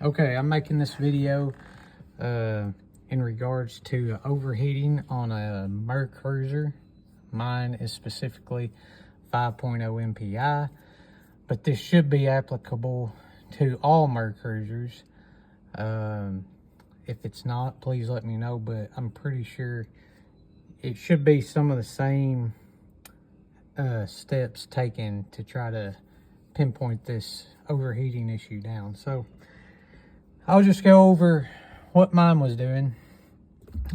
Okay, I'm making this video in regards to overheating on a Mercruiser. Mine is specifically 5.0 MPI, but this should be applicable to all Mercruisers. If it's not, please let me know, but I'm pretty sure it should be some of the same steps taken to try to pinpoint this overheating issue down. So I'll just go over what mine was doing.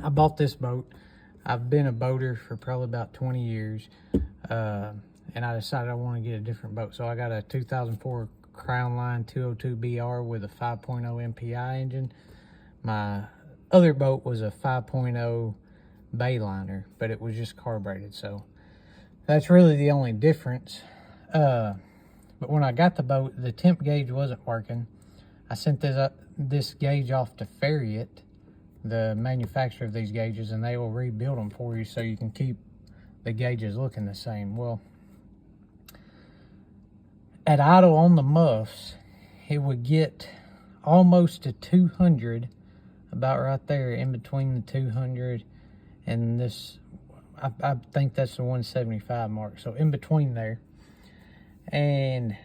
I bought this boat. I've been a boater for probably about 20 years. And I decided I want to get a different boat. So I got a 2004 Crown Line 202BR with a 5.0 MPI engine. My other boat was a 5.0 Bayliner, but it was just carbureted. So that's really the only difference. But when I got the boat, the temp gauge wasn't working. I sent this gauge off to Farriot, the manufacturer of these gauges, and they will rebuild them for you so you can keep the gauges looking the same. Well, at idle on the muffs, it would get almost to 200, about right there in between the 200 and this. I think that's the 175 mark, so in between there. And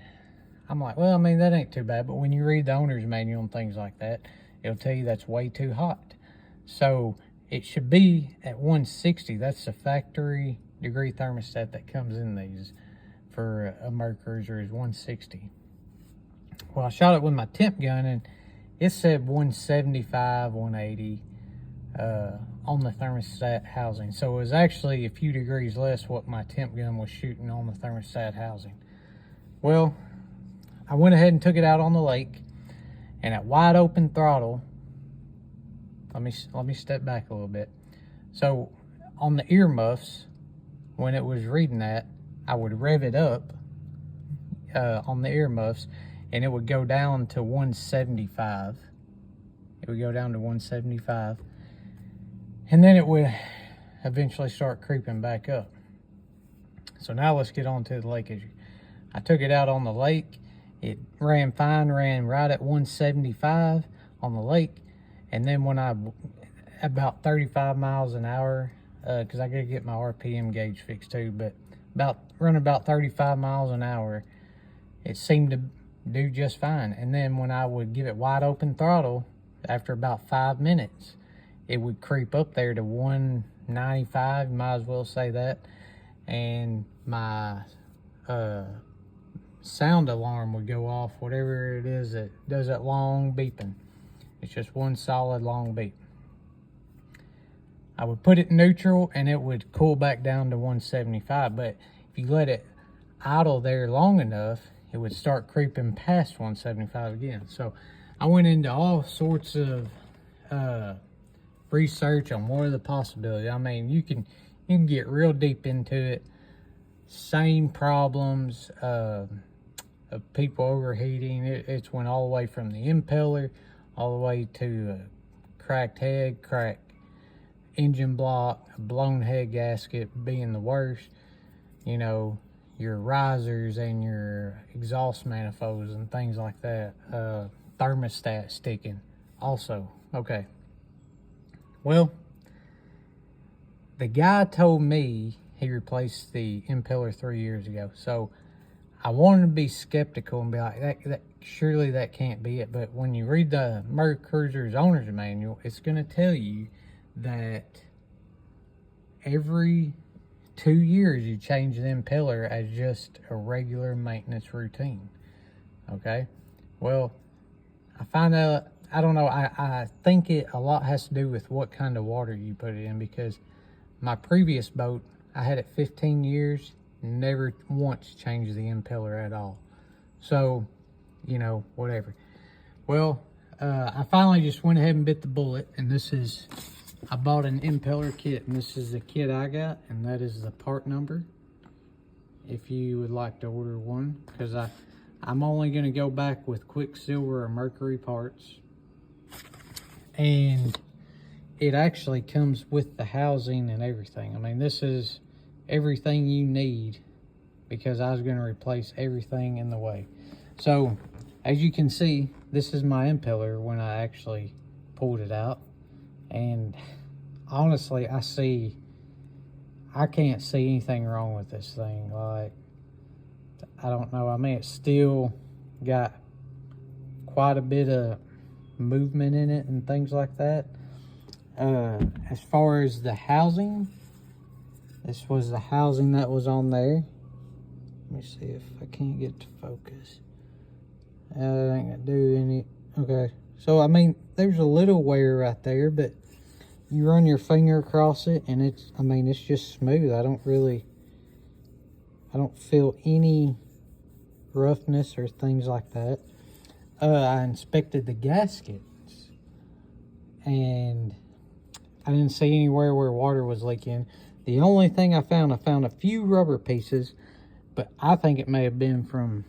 I'm like, well, I mean, that ain't too bad, but when you read the owner's manual and things like that, it'll tell you that's way too hot. So it should be at 160. That's the factory degree thermostat that comes in these for a Mercruiser is 160. Well, I shot it with my temp gun and it said 175, 180 on the thermostat housing. So it was actually a few degrees less what my temp gun was shooting on the thermostat housing. Well, I went ahead and took it out on the lake, and at wide open throttle, let me step back a little bit. So on the earmuffs, when it was reading that, I would rev it up on the earmuffs, and it would go down to 175. It would go down to 175, and then it would eventually start creeping back up. So now let's get on to the lake. I took it out on the lake. It ran fine, ran right at 175 on the lake. And then when about 35 miles an hour, because I got to get my RPM gauge fixed too, but running about 35 miles an hour, it seemed to do just fine. And then when I would give it wide open throttle, after about 5 minutes, it would creep up there to 195, might as well say that. And my sound alarm would go off, whatever it is that does that long beeping. It's just one solid long beep. I would put it in neutral and it would cool back down to 175, but if you let it idle there long enough, it would start creeping past 175 again. So I went into all sorts of research on what are the possibilities. I mean, you can get real deep into it. Same problems of people overheating. It's went all the way from the impeller all the way to cracked head, cracked engine block, a blown head gasket being the worst. You know, your risers and your exhaust manifolds and things like that. Thermostat sticking also. Okay. Well, the guy told me he replaced the impeller 3 years ago. So I wanted to be skeptical and be like, surely that can't be it. But when you read the Mercruiser's owner's manual, it's going to tell you that every 2 years you change the impeller as just a regular maintenance routine. Okay. Well, I find out, I don't know, I think a lot has to do with what kind of water you put it in, because my previous boat, I had it 15 years, never once changed the impeller at all. So, you know, whatever. Well, I finally just went ahead and bit the bullet, and I bought an impeller kit, and this is the kit I got, and that is the part number, if you would like to order one, because I'm only going to go back with Quicksilver or Mercury parts. And it actually comes with the housing and everything. I mean, this is everything you need, because I was going to replace everything in the way. So as you can see, this is my impeller when I actually pulled it out. And honestly, I can't see anything wrong with this thing. Like, I don't know. I mean, it's still got quite a bit of movement in it and things like that. As far as the housing, this was the housing that was on there. Let me see if I can't get to focus. It ain't gonna do any. Okay, so I mean, there's a little wear right there, but you run your finger across it and it's, I mean, it's just smooth. I don't feel any roughness or things like that. I inspected the gaskets and I didn't see anywhere where water was leaking. The only thing I found a few rubber pieces, but I think it may have been from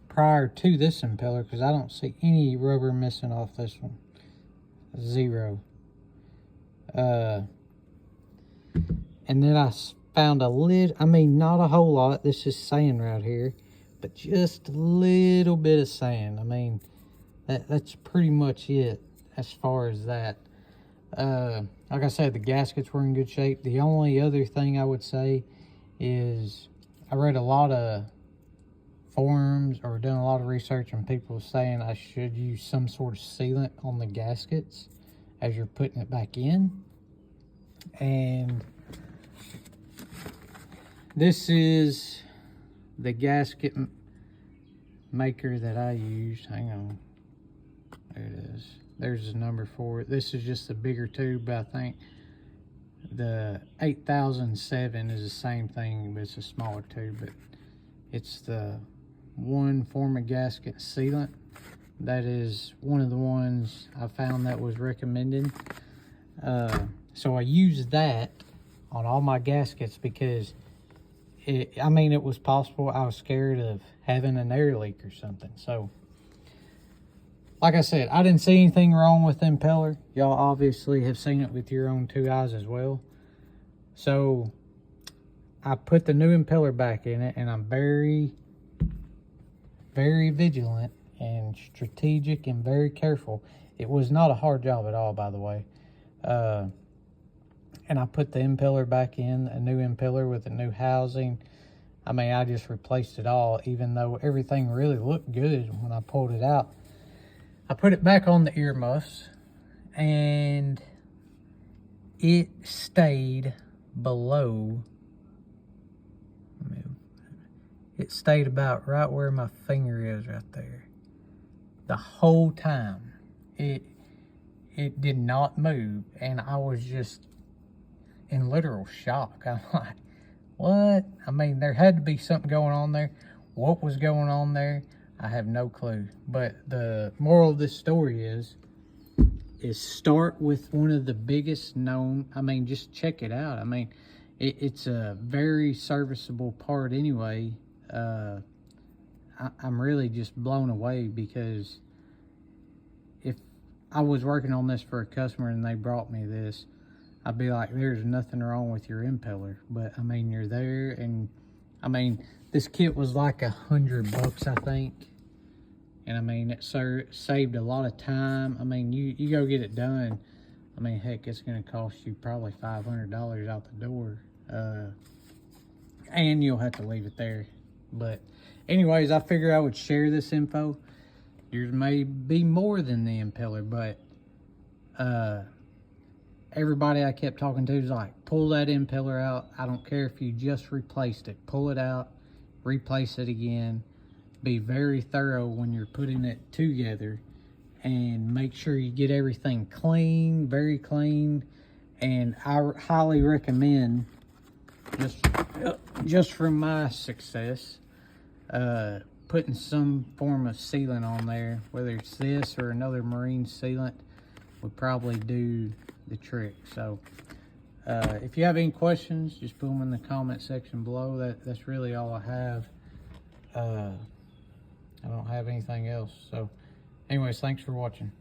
prior to this impeller, because I don't see any rubber missing off this one. Zero. And then I found a lid. I mean, not a whole lot. This is sand right here, but just a little bit of sand. I mean, that's pretty much it as far as that. Like I said, the gaskets were in good shape. The only other thing I would say is I read a lot of forums or done a lot of research, and people saying I should use some sort of sealant on the gaskets as you're putting it back in. And this is the gasket maker that I used. Hang on, there it is. There's a number for it. This is just a bigger tube, but I think the 8007 is the same thing, but it's a smaller tube. But it's the one form of gasket sealant. That is one of the ones I found that was recommended. So I used that on all my gaskets because I mean, it was possible. I was scared of having an air leak or something. So, like I said, I didn't see anything wrong with the impeller. Y'all obviously have seen it with your own two eyes as well. So, I put the new impeller back in it, and I'm very, very vigilant and strategic and very careful. It was not a hard job at all, by the way. And I put the impeller back in, a new impeller with a new housing. I mean, I just replaced it all, even though everything really looked good when I pulled it out. I put it back on the earmuffs, and it stayed below. It stayed about right where my finger is right there. The whole time. It did not move, and I was just in literal shock. I'm like, what? I mean, there had to be something going on there. What was going on there? I have no clue. But the moral of this story is start with one of the biggest known. I mean, just check it out. I mean, it's a very serviceable part anyway. I'm really just blown away, because if I was working on this for a customer and they brought me this, I'd be like, there's nothing wrong with your impeller. But I mean, you're there, and I mean, this kit was like $100, I think. And I mean, it saved a lot of time. I mean, you go get it done. I mean, heck, it's going to cost you probably $500 out the door. And you'll have to leave it there. But anyways, I figured I would share this info. There may be more than the impeller, but everybody I kept talking to is like, pull that impeller out. I don't care if you just replaced it. Pull it out, replace it again. Be very thorough when you're putting it together, and make sure you get everything clean, very clean. And I highly recommend, just from my success, putting some form of sealant on there, whether it's this or another marine sealant, would probably do the trick. So if you have any questions, just put them in the comment section below. That's really all I have. I don't have anything else. So anyways, thanks for watching.